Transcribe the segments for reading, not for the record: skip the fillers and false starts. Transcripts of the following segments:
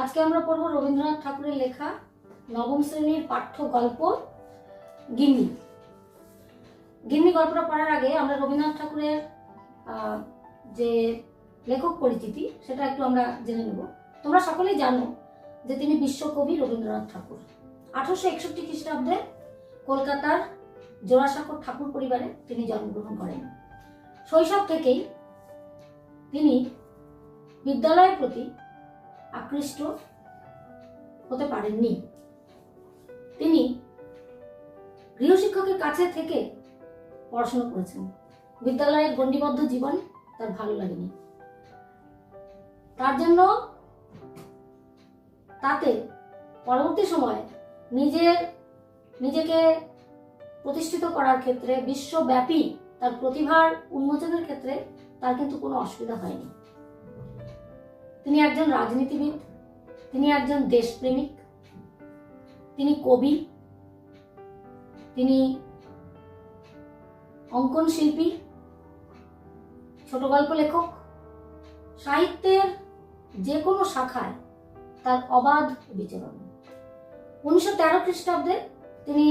আজকে আমরা পড়ব রবীন্দ্রনাথ ঠাকুরের লেখা নবম শ্রেণীর পাঠ্য গল্প গিন্নি। গিন্নি গল্পটা পড়ার আগে আমরা রবীন্দ্রনাথ ঠাকুরের যে লেখক পরিচিতি সেটা একটু আমরা জেনে নেব। তোমরা সকলেই জানো যে তিনি বিশ্বকবি রবীন্দ্রনাথ ঠাকুর। 1861 খ্রিস্টাব্দে কলকাতার জোড়াসাঁকোর ঠাকুর পরিবারে তিনি জন্মগ্রহণ করেন। শৈশব থেকেই তিনি বিদ্যালয়ের প্রতি আকৃষ্ট হতে পারেননি। তিনি গৃহশিক্ষকের কাছে থেকে পড়াশোনা করেছেন। বিদ্যালয়ের গণ্ডিবদ্ধ জীবন তার ভালো লাগেনি। তার জন্য তাতে পরবর্তী সময়ে নিজেকে প্রতিষ্ঠিত করার ক্ষেত্রে, বিশ্বব্যাপী তার প্রতিভার উন্মোচনের ক্ষেত্রে তার কিন্তু কোনো অসুবিধা হয়নি। তিনি একজন রাজনীতিবিদ, তিনি একজন দেশপ্রেমিক, তিনি কবি, তিনি অঙ্কন শিল্পী, ছোট গল্প লেখক। সাহিত্যের যে কোনো শাখায় তার অবাধ বিচরণ। 1913 খ্রিস্টাব্দে তিনি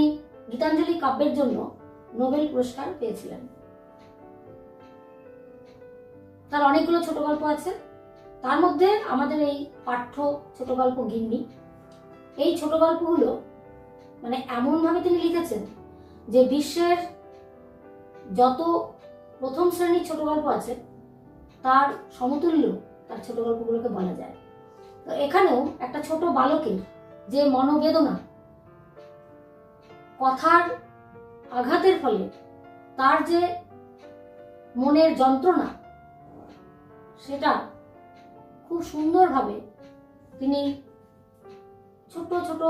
গীতাঞ্জলি কাব্যের জন্য নোবেল পুরস্কার পেয়েছিলেন। তার অনেকগুলো ছোট গল্প আছে, তার মধ্যে আমাদের এই পাঠ্য ছোট গল্প গিন্নি। এই ছোট গল্পগুলো মানে এমনভাবে তিনি লিখেছেন যে বিশ্বের যত প্রথম শ্রেণীর ছোট গল্প আছে তার সমতুল্য তার ছোট গল্পগুলোকে বলা যায়। তো এখানেও একটা ছোট বালকের যে মনোবেদনা, কথার আঘাতের ফলে তার যে মনের যন্ত্রণা, সেটা খুব সুন্দরভাবে তিনি ছোট ছোট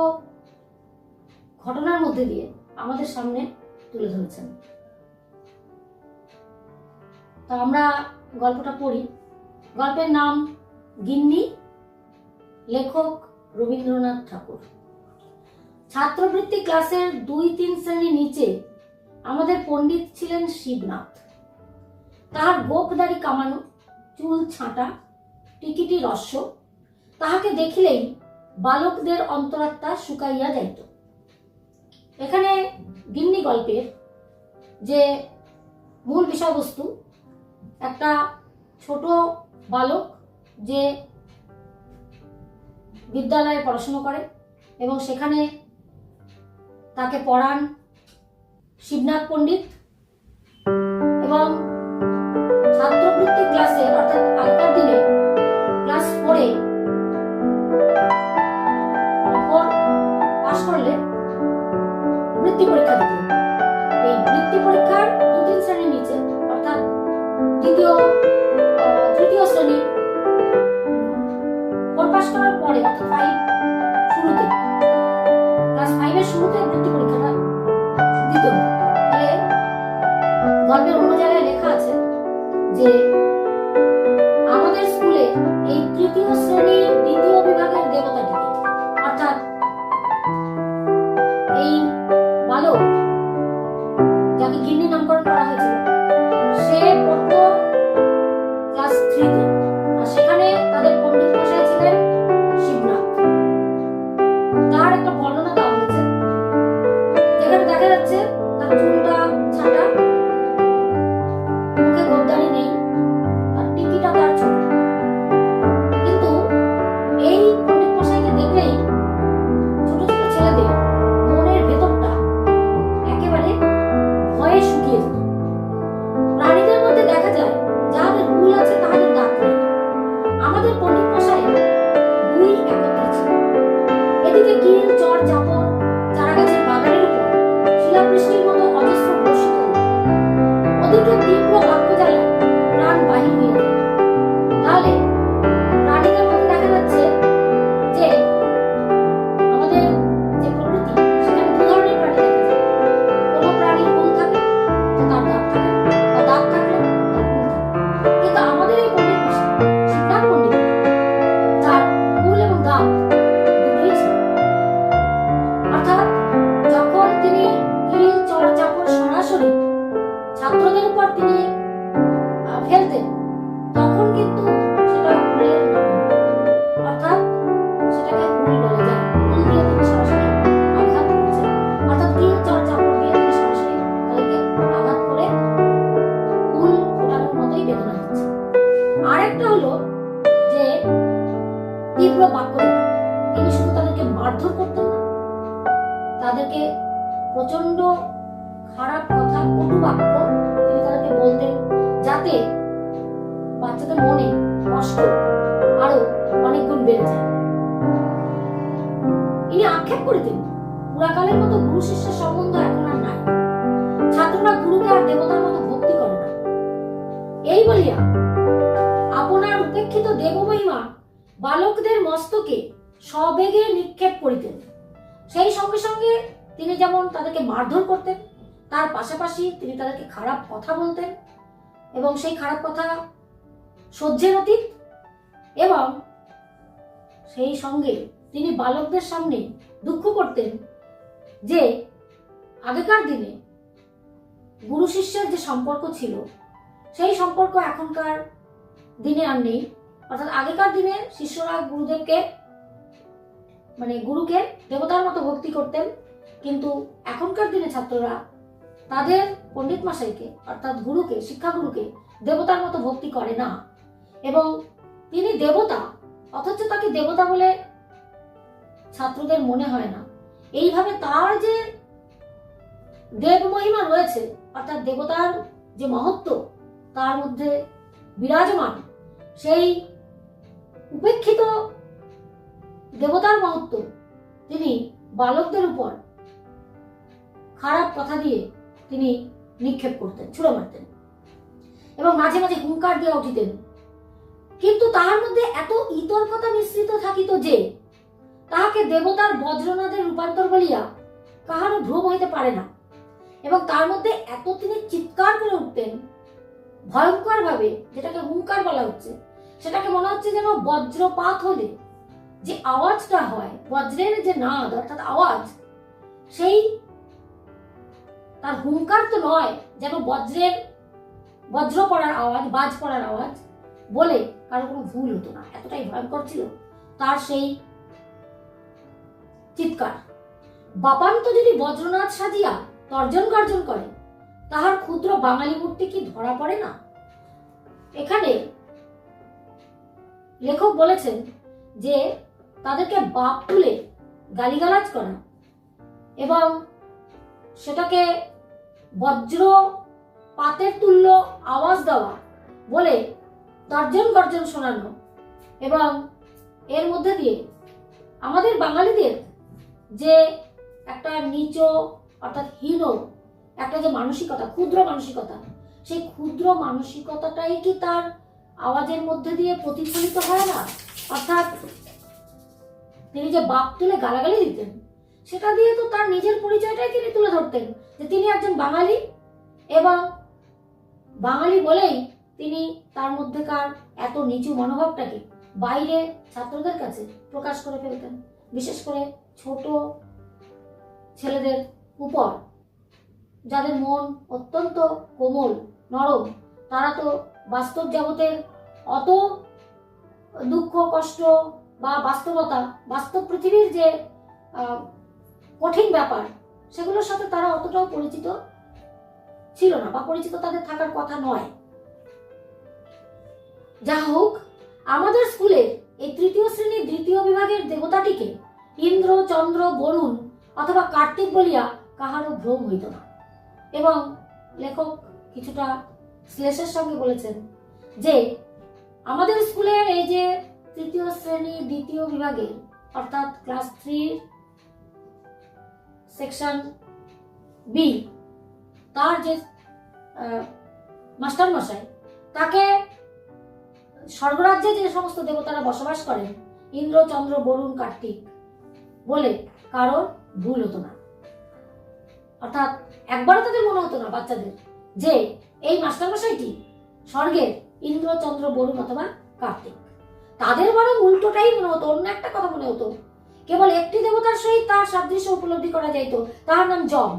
ঘটনার মধ্যে দিয়ে আমাদের সামনে তুলে ধরেছেন। তা আমরা গল্পটা পড়ি। গল্পের নাম গিন্নি, লেখক রবীন্দ্রনাথ ঠাকুর। ছাত্রবৃত্তি ক্লাসের 2-3 শ্রেণী নিচে আমাদের পণ্ডিত ছিলেন শিবনাথ। তাহার গোপদাড়ি কামানো, চুল ছাঁটা, টিকিটি রস্য, তাহাকে দেখিলেই বালকদের অন্তরাত্মা শুকাইয়া যাইত। এখানে গিন্নি গল্পের যে মূল বিষয়বস্তু, একটা ছোট বালক যে বিদ্যালয়ে পড়াশোনা করে এবং সেখানে তাকে পড়ান শিবনাথ পণ্ডিত, এবং ছাত্রবৃত্তি ক্লাসে অর্থাৎ আগেকার দিনে ক্লাস 4 পাশ করলে বৃত্তি পরীক্ষা দিত। এই বৃত্তি পরীক্ষার 2-3 শ্রেণীর নিচে অর্থাৎ তৃতীয় শ্রেণী 4 পাশ করার পরে অর্থাৎ 5 শুরুতে, ক্লাস 5 এর শুরুতে বৃত্তি পরীক্ষাটা দিত। তাহলে গল্পের অন্য জায়গায় লেখা আছে যে আমাদের স্কুলে এই তৃতীয় শ্রেণীর দ্বিতীয় বিভাগের দেবতাটিকে, অর্থাৎ এই বালক যাকে গিন্নি নামকরণ করা হয়েছিল, সে পড়তো ক্লাস 3 তে, আর সেখানে তাদের পণ্ডিত মশাই ছিলেন শিবনাথ। তার একটা বর্ণনা দেওয়া হয়েছে যেখানে দেখা যাচ্ছে তার চুলটা ছাঁটা, মুখে গোপদাড়ি নেই, আর টিকিটা তার ছোট। কিন্তু এই পণ্ডিত মশাইকে দেখলেই ছোট ছোট ছেলেদের মনের ভেতরটা একেবারে ভয়ে শুকিয়ে যেত। প্রাণীদের মধ্যে দেখা যায় যাদের হুল আছে তাদের দাঁত নেই। আমাদের পণ্ডিত মশাই 2 একত্রে ছিল। এদিকে কিল, চর, চাপড় চারা গাছের বাগানের উপর শিলাবৃষ্টির মতো অজস্র বর্ষিত হতো। ওদিকে তীব্র বাক্য জ্বালায় প্রাণ বাহির হয়ে যেত। তাহলে প্রাণীদের মধ্যে দেখা যাচ্ছে যে আমাদের যে প্রকৃতি, সেখানে 2 ধরনের প্রাণী দেখা যায়। কোনো প্রাণীর হুল থাকে তো তার দাঁত থাকে না, বা দাঁত থাকলে তার হুল থাকে। কিন্তু আমাদের এই পণ্ডিত মশাই শিবনাথ পণ্ডিত, তার হুল এবং দাঁত দুটোই ছিল। অর্থাৎ যখন তিনি কিল, চর, চাপড় সরাসরি ছাত্রদের উপর তিনি ফেলতেন, তীব্র বাক্য দ্বারা। তিনি শুধু তাদেরকে মারধর করতেন না, তাদেরকে প্রচন্ড খারাপ কথা, কটু বাক্য তিনি তাদেরকে বলতেন, যাতে বাচ্চাদের মনে কষ্ট আরো অনেক গুণ বেড়ে যায়। ইনি আক্ষেপ করিতেন, পুরাকালের মতো গুরু শিষ্যের সম্বন্ধ এখন আর নাই, ছাত্ররা গুরুকে আর দেবতার মতো ভক্তি করে না। এই বলিয়া আপনার উপেক্ষিত দেবমহিমা বালকদের মস্তকে সবেগে নিক্ষেপ করিতেন। সেই সঙ্গে সঙ্গে তিনি যেমন তাদেরকে মারধর করতেন, তার পাশাপাশি তিনি তাদেরকে খারাপ কথা বলতেন, এবং সেই খারাপ কথা সহ্যের অতীত। এবং সেই সঙ্গে তিনি বালকদের সামনে দুঃখ করতেন যে আগেকার দিনে গুরু শিষ্যের যে সম্পর্ক ছিল, সেই সম্পর্ক এখনকার দিনে আর নেই। অর্থাৎ আগেকার দিনে শিষ্যরা গুরুদেবকে, মানে গুরুকে দেবতার মতো ভক্তি করতেন, কিন্তু এখনকার দিনে ছাত্ররা তাদের পণ্ডিত মশাইকে, অর্থাৎ গুরুকে, শিক্ষাগুরুকে দেবতার মতো ভক্তি করে না। এবং তিনি দেবতা, অথচ তাকে দেবতা বলে ছাত্রদের মনে হয় না। এইভাবে তার যে দেব মহিমা রয়েছে, অর্থাৎ দেবতার যে মহত্ব তার মধ্যে বিরাজমান, সেই উপেক্ষিত দেবতার মহত্ব তিনি বালকদের উপর খারাপ কথা দিয়ে তিনি নিক্ষেপ করতেন, ছুড়ে মারতেন, এবং মাঝে মাঝে হুঙ্কার দিয়ে উঠিতেন। কিন্তু তার মধ্যে এত ইতর্কতা মিশ্রিত থাকিত যে তাহাকে দেবতার বজ্রনাদের রূপান্তর বলিয়া কাহারও ভ্রম হইতে পারে না। এবং তার মধ্যে এত তিনি চিৎকার করে উঠতেন ভয়ঙ্কর ভাবে, যেটাকে হুঙ্কার বলা হচ্ছে, সেটাকে মনে হচ্ছে যেন বজ্রপাত হলে যে আওয়াজটা হয়, বজ্রের যে নাদ অর্থাৎ আওয়াজ, সেই তার হুঙ্কার তো নয়, যেন বজ্র পড়ার আওয়াজ, বাজ পড়ার আওয়াজ বলে কারো কোনো ভুল হতো না, এতটাই ভয়ঙ্কর ছিল তার সেই চিৎকার। বাপান্ত যদি বজ্রনাথ সাজিয়া তর্জন গর্জন করে, তাহার ক্ষুদ্র বাঙালি মূর্তি কি ধরা পড়ে না? এখানে লেখক বলেছেন যে তাদেরকে বাপ তুলে গালিগালাজ করা এবং সেটাকে বজ্র পাতের তুল্য আওয়াজ দেওয়া বলে তর্জন গর্জন শোনানো, এবং এর মধ্যে দিয়ে আমাদের বাঙালিদের যে একটা নিচ অর্থাৎ হীন একটা যে মানসিকতা, ক্ষুদ্র মানসিকতা, সেই ক্ষুদ্র মানসিকতাটাই কি তার আওয়াজের মধ্যে দিয়ে প্রতিফলিত হয় না? অর্থাৎ তিনি যে বাপ তুলে গালাগালি দিতেন, সেটা দিয়ে তো তার নিজের পরিচয়টাই তিনি তুলে ধরতেন যে তিনি একজন বাঙালি, এবং বাঙালি বলেই তিনি তার মধ্যেকার এত নিচু মনোভাবটাকে বাইরে ছাত্রদের কাছে প্রকাশ করে ফেলতেন, বিশেষ করে ছোট ছেলেদের উপর, যাদের মন অত্যন্ত কোমল নরম। তারা তো বাস্তব জগতের অত দুঃখ কষ্ট বা বাস্তবতা, বাস্তব পৃথিবীর যে কঠিন ব্যাপার, সেগুলোর সাথে তারা অতটাও পরিচিত ছিল না, বা পরিচিত তাদের থাকার কথা নয়। যা হোক, আমাদের স্কুলের এই তৃতীয় শ্রেণীর দ্বিতীয় বিভাগের দেবতাটিকে ইন্দ্র, চন্দ্র, বরুণ অথবা কার্তিক বলিয়া কাহারও ভ্রম হইত না। এবং লেখক কিছুটা শ্লেষের সঙ্গে বলেছেন যে আমাদের স্কুলের এই যে তৃতীয় শ্রেণী দ্বিতীয় বিভাগের, অর্থাৎ ক্লাস 3 সেকশন বি, তার যে মাস্টার মশাই, তাকে স্বর্গরাজ্যে যে সমস্ত দেবতারা বসবাস করেন, ইন্দ্র, চন্দ্র, বরুণ, কার্তিক বলে কারোর ভুল হতো না। অর্থাৎ একবারও তাদের মনে হতো না, বাচ্চাদের, যে এই মাস্টারমশাইটি স্বর্গের ইন্দ্র, চন্দ্র, বরুণ অথবা কার্তিক। তাদের বরং উল্টোটাই মনে হতো, অন্য একটা কথা মনে হতো। কেবল একটি দেবতার সহিত তার সাদৃশ্য উপলব্ধি করা যাইত, তাহার নাম যম।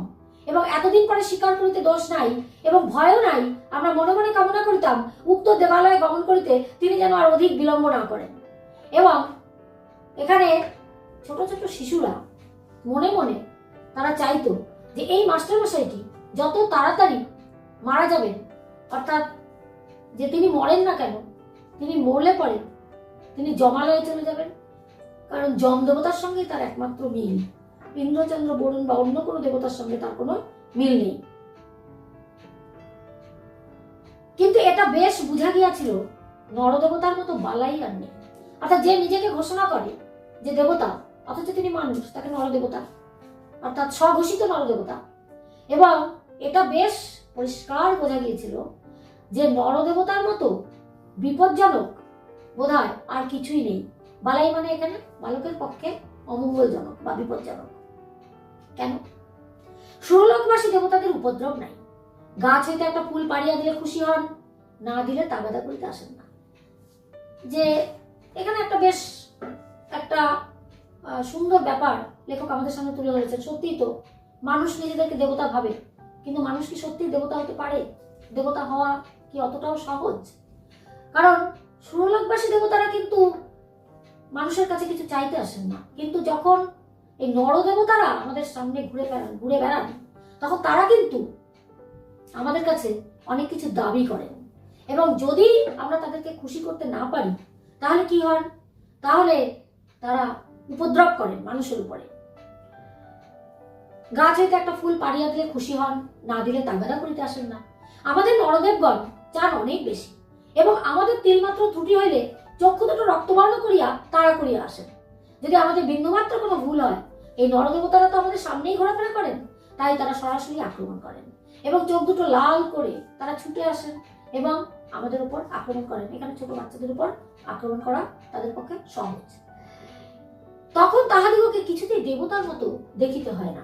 এবং এতদিন পরে স্বীকার করিতে দোষ নাই এবং ভয়ও নাই। আমরা মনে মনে কামনা করিতাম উক্ত দেবালয়ে গমন করিতে তিনি যেন আর অধিক বিলম্ব না করেন। এবং এখানে ছোট ছোট শিশুরা মনে মনে তারা চাইতো যে এই মাস্টারমশাইটি যত তাড়াতাড়ি মারা যাবেন, অর্থাৎ যে তিনি মরেন না কেন, তিনি মরলে পরে তিনি যমালয়ে চলে যাবেন, কারণ যম দেবতার সঙ্গে তার একমাত্র মিল, ইন্দ্রচন্দ্র বরুণ বা অন্য কোনো দেবতার সঙ্গে তার কোনো মিল নেই। কিন্তু এটা বেশ বোঝা গিয়াছিল নরদেবতার মতো বালাই আর নেই। অর্থাৎ যে নিজেকে ঘোষণা করে যে দেবতা, অথচ তিনি মানুষ, তাকে নরদেবতা, অর্থাৎ স্বঘোষিত নরদেবতা। এবং এটা বেশ পরিষ্কার বোঝা গিয়েছিল যে নরদেবতার মতো বিপজ্জনক বোধহয় আর কিছুই নেই। বালাই মানে এখানে বালকের পক্ষে অমঙ্গলজনক বা বিপজ্জনক। কেন? সুরলোকবাসী দেবতাদের উপদ্রব নাই। গাছ হইতে একটা ফুল পাড়িয়া দিলে খুশি হন, না দিলে তাগাদা করিতে আসেন না। যে এখানে একটা বেশ একটা সুন্দর ব্যাপার লেখক আমাদের সামনে তুলে ধরেছেন। সত্যিই তো মানুষ নিজেদেরকে দেবতা ভাবে, কিন্তু মানুষ কি সত্যি দেবতা হতে পারে? দেবতা হওয়া কি অতটাও সহজ? কারণ সুরলোকবাসী দেবতারা কিন্তু মানুষের কাছে কিছু চাইতে আসেন না, কিন্তু যখন এই নরদেবতারা আমাদের সামনে ঘুরে বেড়ান তখন তারা কিন্তু আমাদের কাছে অনেক কিছু দাবি করেন। এবং যদি আমরা তাদেরকে খুশি করতে না পারি তাহলে কি হয়? তাহলে তারা উপদ্রব করেন মানুষের উপরে। গাছ হইতে একটা ফুল পাড়িয়া দিলে খুশি হন, না দিলে তাগাদা করিতে আসেন না। আমাদের নরদেবগণ চান অনেক বেশি, এবং আমাদের তিলমাত্র ত্রুটি হইলে চক্ষু দুটো রক্তবর্ণ করিয়া তাড়া করিয়া আসেন। যদি আমাদের বিন্দুমাত্র কোনো ভুল হয়, এই নরদেবতারা তো আমাদের সামনেই ঘোরাফেরা করেন, তাই তারা সরাসরি আক্রমণ করেন এবং চোখ দুটো লাল করে তারা ছুটে আসেন এবং আমাদের উপর আক্রমণ করেন। এখানে ছোট বাচ্চাদের উপর আক্রমণ করা তাদের পক্ষে সহজ। তখন তাহাদিগকে কিছুতেই দেবতার মতো দেখিতে হয় না।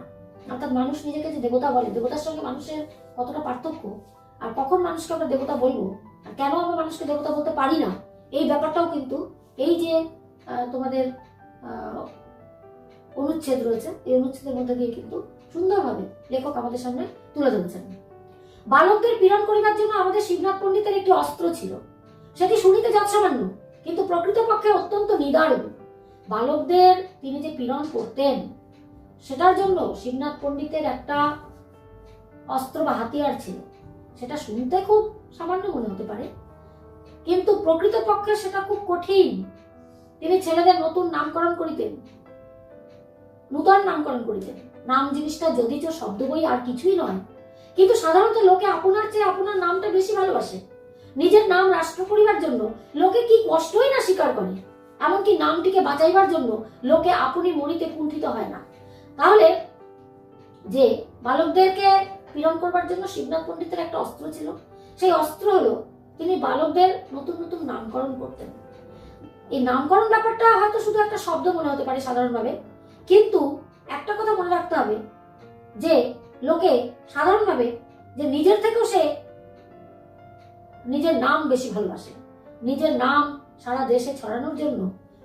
অর্থাৎ মানুষ নিজেকে যে দেবতা বলে, দেবতার সঙ্গে মানুষের কতটা পার্থক্য, আর কখন মানুষকে আমরা দেবতা বলবো, আর কেন আমরা মানুষকে দেবতা বলতে পারি না, এই ব্যাপারটাও কিন্তু এই যে তোমাদের অনুচ্ছেদ রয়েছে, এই অনুচ্ছেদের মধ্যে দিয়ে কিন্তু সুন্দরভাবে লেখক আমাদের সামনে তুলে ধরেছেন। বালকদের পীড়ন করিবার জন্য আমাদের শিবনাথ পণ্ডিতের একটি অস্ত্র ছিল। সেটি শুনিতে যৎসামান্য, কিন্তু প্রকৃতপক্ষে অত্যন্ত নিদারুণ। বালকদের তিনি যে পীড়ন করতেন, সেটার জন্য শিবনাথ পণ্ডিতের একটা অস্ত্র বা হাতিয়ার ছিল। সেটা শুনতে খুব সামান্য মনে হতে পারে, কিন্তু প্রকৃতপক্ষে সেটা খুব কঠিন। তিনি ছেলেদের নতুন নামকরণ করিতেন, নূতন নামকরণ করিতেন। নাম জিনিসটা যদিচ শব্দ বই আর কিছুই নয়, কিন্তু সাধারণত লোকে আপনার চেয়ে আপনার নামটা বেশি ভালোবাসে। নিজের নাম রাষ্ট্র করিবার জন্য লোকে কি কষ্টই না স্বীকার করে, এমনকি নামটিকে বাঁচাইবার জন্য লোকে আপনি মরিতে কুণ্ঠিত হয় না। তাহলে যে বালকদেরকে পীড়ন করবার জন্য শিবনাথ পণ্ডিতের একটা অস্ত্র ছিল, সেই অস্ত্র হলো তিনি বালকদের নতুন নতুন নামকরণ করতেন। এই নামকরণ ব্যাপারটা হয়তো শুধু একটা শব্দ মনে হতে পারে সাধারণভাবে, কিন্তু একটা কথা মনে রাখতে হবে যে লোকে সাধারণভাবে যে নিজের থেকেও সে নিজের নাম বেশি ভালোবাসে। নিজের নাম সারা দেশে ছড়ানোর জন্য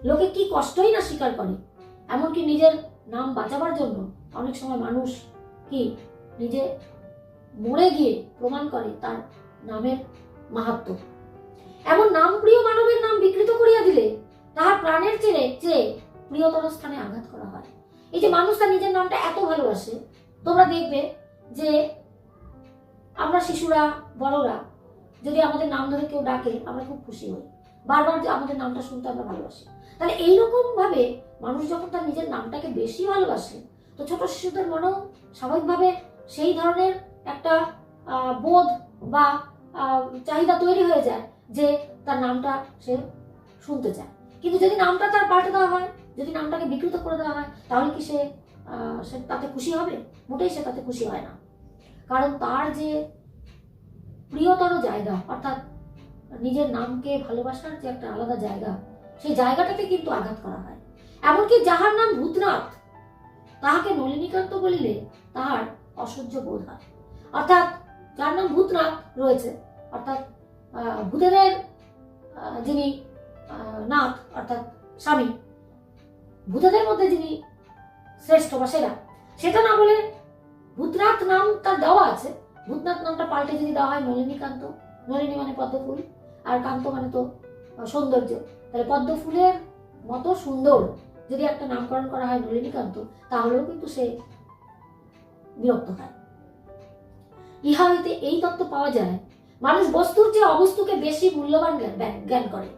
লোকে কি কষ্টই না স্বীকার করে, এমনকি নিজের নাম বাঁচাবার জন্য অনেক সময় মানুষ কি নিজে মরে গিয়ে প্রমাণ করে তার নামের মাহাত্ম্য। এমন নাম প্রিয় মানবের নাম বিকৃত করিয়া দিলে তাহার প্রাণের চেয়ে প্রিয়তর স্থানে আঘাত করা হয়। এই যে মানুষ তার নিজের নামটা এত ভালোবাসে, তোমরা দেখবে যে আমরা শিশুরা, বড়রা যদি আমাদের নাম ধরে কেউ ডাকে আমরা খুব খুশি হই, বারবার যে আমাদের নামটা শুনতে আমরা ভালোবাসি। তাহলে এইরকম ভাবে মানুষ যখন তার নিজের নামটাকে বেশি ভালোবাসে, তো ছোট শিশুদের মনেও স্বাভাবিকভাবে সেই ধরনের একটা বোধ বা চাহিদা তৈরি হয়ে যায় যে তার নামটা সে শুনতে চায়। কিন্তু যদি নামটা তার পাল্টে দেওয়া হয়, যদি নামটাকে বিকৃত করে দেওয়া হয়, তাহলে কি সে তাতে খুশি হবে? মোটেই সে তাতে খুশি হয় না। কারণ তার যে প্রিয়তর জায়গা, অর্থাৎ নিজের নামকে ভালোবাসার যে একটা আলাদা জায়গা, সেই জায়গাটাতে কিন্তু আঘাত করা হয়। এমনকি যাহার নাম ভূতনাথ, তাহাকে নলিনীকান্ত বলিলে তাহার অসহ্য বোধ হয়। অর্থাৎ যার নাম ভূতনাথ রয়েছে, অর্থাৎ ভূতেদের যিনি নাথ অর্থাৎ স্বামী, ভূতেদের মধ্যে যিনি শ্রেষ্ঠ বা সেরা, সেটা না বলে ভূতনাথ নাম তার দেওয়া আছে, ভূতনাথ নামটা পাল্টে যদি দেওয়া হয় নলিনীকান্ত, নলিনী মানে পদ্ম ফুল আর কান্ত মানে তো সৌন্দর্য, তাহলে পদ্ম ফুলের মতো সুন্দর যদি একটা নামকরণ করা হয় নলিনীকান্ত, তাহলেও কিন্তু সে বিরক্ত হয়। ইহা হইতে এই তত্ত্ব পাওয়া যায়, মানুষ বস্তুর চেয়ে অবস্তুকে বেশি মূল্যবান জ্ঞান করে।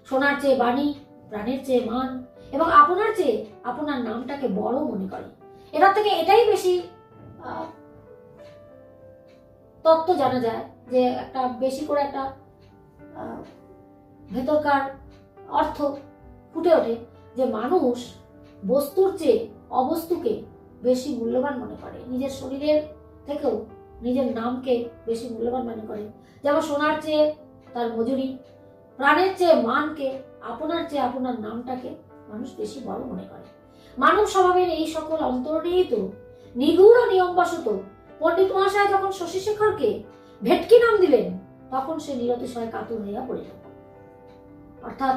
সোনার চেয়ে বাণী, প্রাণের চেয়ে মান, এবং আপনার চেয়ে আপনার নামটাকে বড় মনে করে। এটার থেকে এটাই বেশি তত্ত্ব জানা যায়, যে একটা বেশি করে একটা ভেতরকার অর্থ ফুটে ওঠে, যে মানুষ বস্তুর চেয়ে অবস্তুকে বেশি মূল্যবান মনে করে, নিজের শরীরের থেকেও নিজের নামকে বেশি মূল্যবান মনে করে। যেমন সোনার চেয়ে তার মজুরি, প্রাণের চেয়ে মানকে, আপনার চেয়ে আপনার নামটাকে মানুষ বেশি বড় মনে করে। মানব স্বভাবের এই সকল অন্তর্নিহিত নিগূঢ় নিয়মবশত পণ্ডিত মহাশয় যখন শশীশেখরকে ভেটকি নাম দিলেন, তখন সে নিরতিশয় কাতর হইয়া পড়িল। অর্থাৎ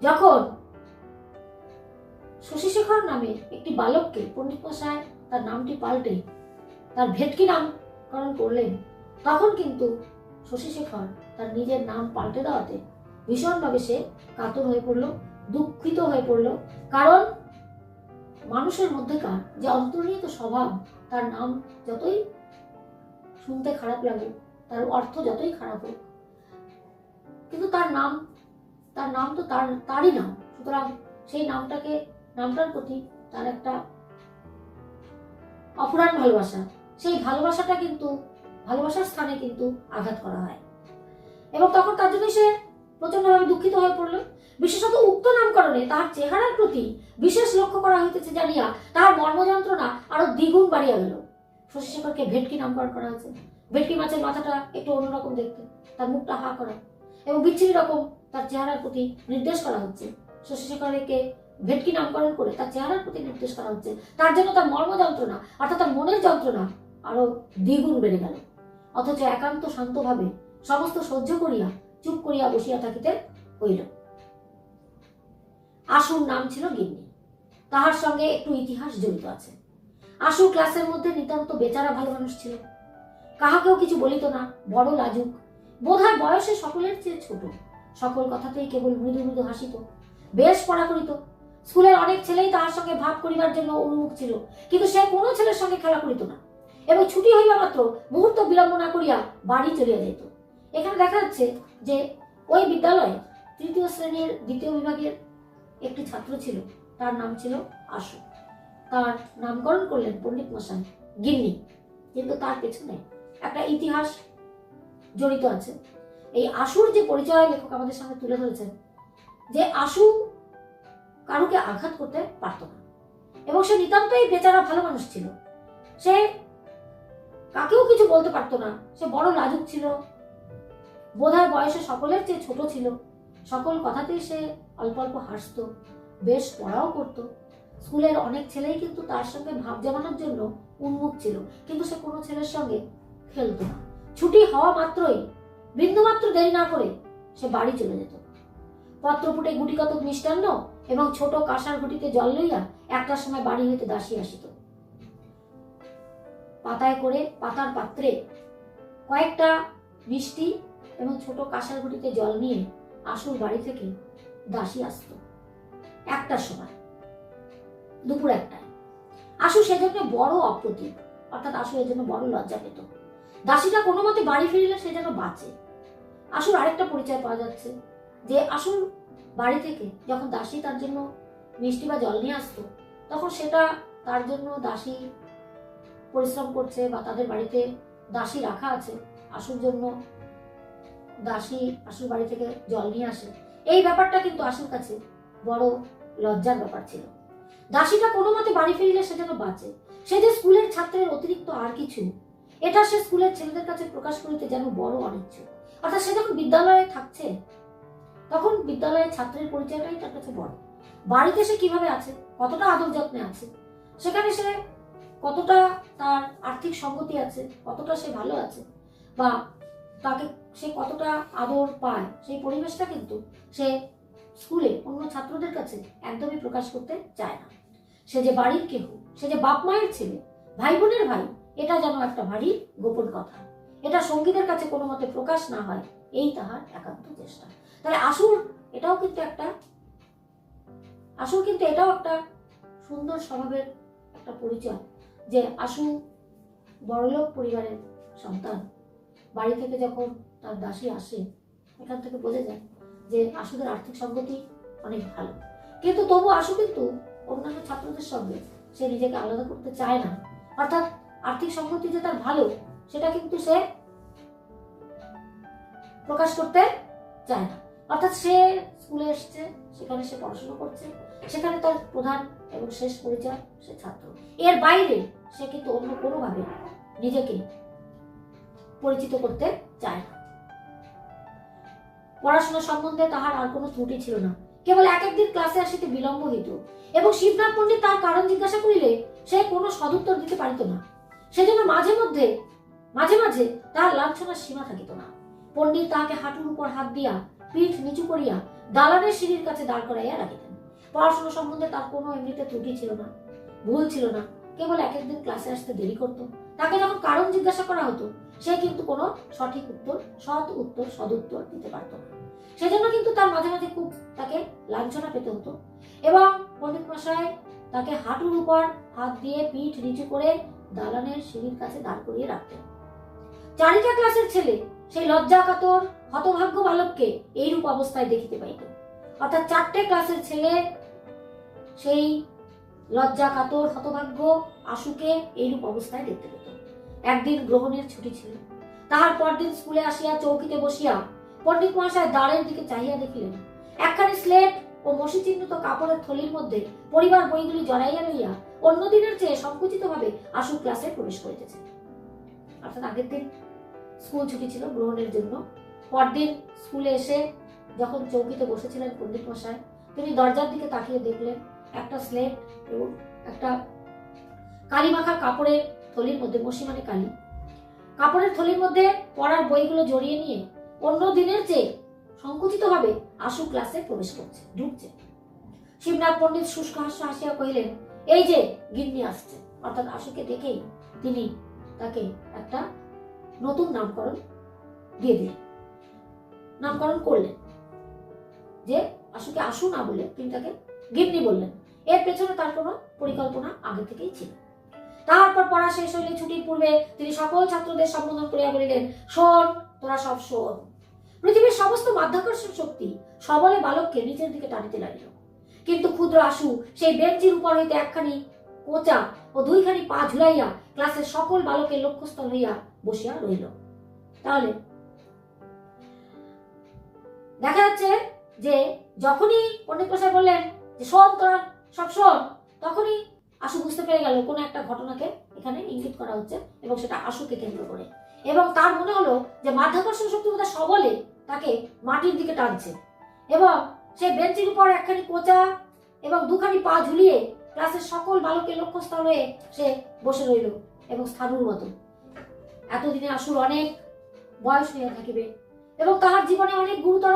যখন শশীশেখর নামে একটি বালককে পণ্ডিত মহাশয় তার নামটি পাল্টে তার ভেটকি নামকরণ করলেন, তখন কিন্তু শশীশেখর তার নিজের নাম পাল্টে দেওয়াতে ভীষণভাবে সে কাতর হয়ে পড়ল, দুঃখিত হয়ে পড়ল। কারণ মানুষের মধ্যেকার যে অন্তর্নিহিত স্বভাব, তার নাম যতই শুনতে খারাপ লাগুক, তার অর্থ যতই খারাপ হোক, কিন্তু তার নাম তো তারই নাম। সুতরাং সেই নামটার প্রতি তার একটা অপুরাণ ভালোবাসা, সেই ভালোবাসার স্থানে কিন্তু আঘাত করা হয়, এবং তখন তার জন্য সে প্রচন্ডভাবে দুঃখিত হয়ে পড়ল। বিশেষত উক্ত নামকরণে তার চেহারার প্রতি বিশেষ লক্ষ্য করা হইতেছে জানিয়া তার মর্মযন্ত্রণা আরো দ্বিগুণ বাড়িয়া গেল। শশীশেখরকে ভেটকি নামকরণ করা হয়েছে। ভেটকি মাছের মাথাটা একটু অন্যরকম দেখতে, তার মুখটা হা করা, এবং বিচ্ছিরি রকম তার চেহারার প্রতি নির্দেশ করা হচ্ছে। শশীশেখরকে ভেটকি নামকরণ করে তার চেহারার প্রতি নির্দেশ করা হচ্ছে, তার জন্য তার মর্মযন্ত্রণা অর্থাৎ তার মনের যন্ত্রণা আরো দ্বিগুণ বেড়ে গেল। অথচ একান্ত শান্তভাবে সমস্ত সহ্য করিয়া চুপ করিয়া বসিয়া থাকিতে হইল। আশুর নাম ছিল গিন্নি। তাহার সঙ্গে একটু ইতিহাস জড়িত আছে। আশু ক্লাসের মধ্যে নিতান্ত বেচারা ভালো মানুষ ছিল, কাহাকেও কিছু বলিত না, বড় লাজুক, বোধহয় বয়সে সকলের চেয়ে ছোট, সকল কথাতেই কেবল মৃদু মৃদু হাসিত, বেশ পড়া করিত। স্কুলের অনেক ছেলেই তাহার সঙ্গে ভাব করিবার জন্য উন্মুখ ছিল, কিন্তু সে কোনো ছেলের সঙ্গে খেলা করিত না, এবং ছুটি হইবা মাত্র মুহূর্ত বিলম্ব না করিয়া বাড়ি চলিয়া যেত। এখানে দেখা যাচ্ছে যে ওই বিদ্যালয়ে তৃতীয় শ্রেণীর দ্বিতীয় বিভাগের একটি ছাত্র ছিল, তার নাম ছিল আশু। তার নামকরণ করলেন পণ্ডিত মশাই গিন্নি, কিন্তু তার পেছনে একটা ইতিহাস জড়িত আছে। এই আশুর যে পরিচয় লেখক আমাদের সামনে তুলে ধরেছেন, যে আশু কারুকে আঘাত করতে পারত না, এবং সে নিতান্তই বেচারা ভালো মানুষ ছিল। সে কাকেও কিছু বলতে পারতো না, সে বড় লাজুক ছিল, বোধহয় বয়সে সকলের চেয়ে ছোট ছিল, সকল কথাতেই সে অল্প অল্প হাসত, বেশ পড়াও করত। স্কুলের অনেক ছেলেই কিন্তু তার সঙ্গে ভাব জমানোর জন্য উন্মুখ ছিল, কিন্তু সে কোনো ছেলের সঙ্গে খেলত না। ছুটি হওয়া মাত্রই বিন্দুমাত্র দেরি না করে সে বাড়ি চলে যেত। পত্রপুটে গুটি কতক মিষ্টান্ন এবং ছোট কাঁসার ঘটিতে জল লইয়া একটার সময় বাড়ি হইতে দাসী আসিত। পাতায় করে পাতার পাত্রে কয়েকটা মিষ্টি এবং ছোট কাঁসার ঘটিতে জল নিয়ে আশুর বাড়ি থেকে দাসী আসত একটার সময়, দুপুর একটায়। আশু সেজন্য বড় অপ্রতিভ, অর্থাৎ আশু এর জন্য বড় লজ্জা পেত। দাসীটা কোনো মতে বাড়ি ফিরিলে সে যেন বাঁচে। আশুর আরেকটা পরিচয় পাওয়া যাচ্ছে, যে আশুর বাড়ি থেকে যখন দাসী তার জন্য মিষ্টি বা জল নিয়ে আসতো, তখন সেটা তার জন্য দাসী পরিশ্রম করছে, বা তাদের বাড়িতে দাসী রাখা আছে, আশুর জন্য দাসী আশুর বাড়ি থেকে জল নিয়ে আসে, এই ব্যাপারটা কিন্তু আশুর কাছে বড় লজ্জার ব্যাপার ছিল। দাসীটা কোনো মতে বাড়ি ফিরলে সে যেন বাঁচে, সে যে স্কুলের ছাত্রের অতিরিক্ত আর কিছু, এটা সে স্কুলের ছেলেদের কাছে প্রকাশ করিতে যেন বড় অনিচ্ছুক। অর্থাৎ সে যখন বিদ্যালয়ে থাকছে, তখন বিদ্যালয়ের ছাত্রের পরিচয়টাই তার কাছে বড়। বাড়িতে সে কিভাবে আছে, কতটা আদর যত্নে আছে, সেখানে সে কতটা তার আর্থিক সঙ্গতি আছে, কতটা সে ভালো আছে, বা তাকে সে কতটা আদর পায়, সেই পরিবেশটা কিন্তু সে স্কুলে অন্য ছাত্রদের কাছে একদমই প্রকাশ করতে চায় না। সে যে বাড়ির কেহ, সে যে বাপ মায়ের ছেলে, ভাই বোনের ভাই, এটা যেন একটা ভারী গোপন কথা, এটা সঙ্গীদের কাছে কোনো মতে প্রকাশ না হয়, এই তাহার একান্ত চেষ্টা। তাহলে আশুর কিন্তু এটাও একটা সুন্দর স্বভাবের একটা পরিচয়, যে আশু বড়লোক পরিবারের সন্তান। বাড়ি থেকে যখন তার দাসী আসে, এখান থেকে বোঝা যায় যে আশুদের আর্থিক সঙ্গতি অনেক ভালো। কিন্তু তবু আশু কিন্তু অন্যান্য ছাত্রদের সঙ্গে সে নিজেকে আলাদা করতে চায় না। অর্থাৎ আর্থিক সংগতি যে তার ভালো সেটা কিন্তু সে প্রকাশ করতে চায় না। অর্থাৎ সে স্কুলে এসছে, সেখানে সে পড়াশোনা করছে, সেখানে তার প্রধান এবং শেষ পরিচয় সে ছাত্র। এর বাইরে সে কিন্তু অন্য কোনোভাবে নিজেকে পরিচিত করতে চায় না। পড়াশোনা সম্বন্ধে তাহার আর কোনো ত্রুটি ছিল না, কেবল এক একদিন ক্লাসে আসিতে বিলম্ব হইত এবং শিবনাথ পণ্ডিত তার কারণ জিজ্ঞাসা করিলে সে কোনো সদুত্তর দিতে পারিত না। সেজন্য মাঝে মাঝে তার লাঞ্ছনার সীমা থাকিত না। পণ্ডিত তাহাকে হাঁটুর উপর হাত দিয়া পিঠ নিচু করিয়া দালানের সিঁড়ির কাছে দাঁড় করাইয়া রাখিতেন। পড়াশোনা সম্বন্ধে তার কোনো এমনিতে ত্রুটি ছিল না, ভুল ছিল না, কেবল এক একদিন ক্লাসে আসতে দেরি করত। তাকে যখন কারণ জিজ্ঞাসা করা হতো সে কিন্তু কোনো সঠিক উত্তর, সদুত্তর দিতে পারত না। সেজন্য কিন্তু তার মাঝে মাঝে খুব তাকে লাঞ্ছনা পেতে হতো এবং পণ্ডিত মশাই তাকে হাঁটুর উপর হাত দিয়ে পিঠ নিচু করে দালানের সিঁড়ির কাছে দাঁড় করিয়ে রাখতেন। চারিটা ক্লাসের ছেলে সেই লজ্জাকাতর হতভাগ্য বালককে এইরূপ অবস্থায় দেখিতে পাইত। অর্থাৎ 4টে ক্লাসের ছেলে সেই লজ্জাকাতর হতভাগ্য আশুকে এইরূপ অবস্থায় দেখতে পেত। একদিন গ্রহণের ছুটি ছিল, তাহার পরদিন স্কুলে আসিয়া চৌকিতে বসিয়া পণ্ডিত মহাশয় দ্বারের দিকে চাহিয়া দেখিলেন একখানি স্লেট ও মসি চিহ্নিত কাপড়ের থলির মধ্যে পরিবার বইগুলি জড়াইয়া লইয়া অন্য দিনের চেয়ে সংকুচিত ভাবে আশু ক্লাসে প্রবেশ করিতেছে। অর্থাৎ আগের দিন স্কুল ছুটি ছিল গ্রহণের জন্য, পরদিন স্কুলে এসে যখন চৌকিতে বসেছিলেন পণ্ডিত মশাই, তিনি দরজার দিকে তাকিয়ে দেখলেন একটা স্লেট এবং একটা কালি মাখা কাপড়ের থলির মধ্যে, মসি মানে কালি, কাপড়ের থলির মধ্যে পড়ার বইগুলো জড়িয়ে নিয়ে অন্য দিনের চেয়ে সংকুচিত ভাবে আশু ক্লাসে প্রবেশ করছে, ঢুকছে। শিবনাথ পণ্ডিত শুষ্ক হাস্য হাসিয়া কহিলেন, এই যে গিন্নি আসছে। অর্থাৎ আশুকে দেখেই তিনি তাকে একটা নতুন নামকরণ দিয়ে দিলেন, নামকরণ করলেন, যে আশুকে আশু না বলে তিনি তাকে গিন্নি বললেন। এর পেছনে তার কোনো পরিকল্পনা আগে থেকেই ছিল। তারপর পড়া শেষ হইলে ছুটির পূর্বে তিনি সকল ছাত্রদের সম্বোধন করিয়া বলিলেন, শোন, তোরা সব শোন। পৃথিবীর সমস্ত মাধ্যাকর্ষণ শক্তি সবলে বালককে নিচের দিকে টানিতে লাগিল, কিন্তু ক্ষুদ্র আশু সেই বেঞ্চির উপর হইতে একখানি কোচা ও 2খানি পা ঝুলাইয়া ক্লাসের সকল বালকের লক্ষ্যস্থল হইয়া বসিয়া রইল। তাহলে দেখা যাচ্ছে যে যখনই পণ্ডিত মশাই বললেন যে শোন, তোরা সব শোন, তখনই আশু বুঝতে পেরে গেল কোন একটা ঘটনাকে এখানে ইঙ্গিত করা হচ্ছে এবং সেটা আশুকে কেন্দ্র করে। এবং তার মনে হলো যে মাধ্যাকর্ষণ শক্তি বোধহয় সবলে তাকে মাটির দিকে টানছে এবং সে বেঞ্চের উপর একখানি কোচা এবং 2খানি পা ঝুলিয়ে ক্লাসের সকল বালকের লক্ষ্যস্থল হয়ে সে বসে রইল এবং স্থাণুর মতো। এতদিনে আশুর অনেক বয়স হইয়া থাকিবে এবং তাহার জীবনে অনেক গুরুতর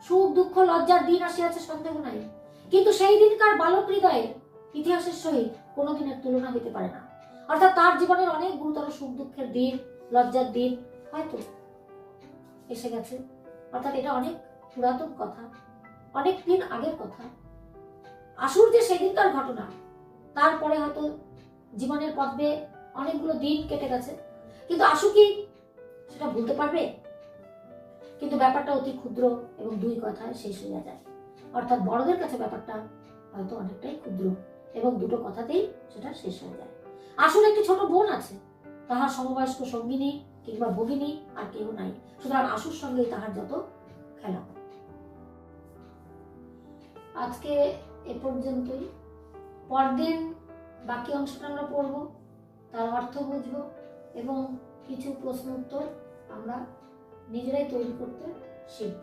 সুখ দুঃখ লজ্জার দিন আসিয়াছে, সন্দেহ নাই। কিন্তু সেই দিনকার বালক হৃদয়ে ইতিহাসের সহিত কোনোদিনের তুলনা হইতে পারে না। অর্থাৎ তার জীবনের অনেক গুরুতর সুখ দুঃখের দিন, লজ্জার দিন হয়তো এসে গেছে। অর্থাৎ এটা অনেক পুরাতন কথা, অনেক দিন আগের কথা। আশুর যে সেদিনকার ঘটনা, তারপরে হয়তো জীবনের পথে অনেকগুলো দিন কেটে গেছে, কিন্তু আশু কি সেটা ভুলতে পারবে? কিন্তু ব্যাপারটা অতি ক্ষুদ্র এবং 2 কথায় শেষ হয়ে যায়। অর্থাৎ বড়দের কাছে ব্যাপারটা হয়তো অনেকটাই ক্ষুদ্র এবং 2টো কথাতেই সেটা শেষ হয়ে যায়। আশুর একটি ছোট বোন আছে, তাহার সমবয়স্ক সঙ্গিনী কিংবা ভগিনী আর কেউ নাই, সুতরাং আশুর সঙ্গেই তাহার যত খেলা। আজকে এ পর্যন্তই। পরদিন বাকি অংশটা আমরা পড়বো, তার অর্থ বুঝবো এবং কিছু প্রশ্ন উত্তর আমরা নিজেরাই তৈরি করতে শিখব।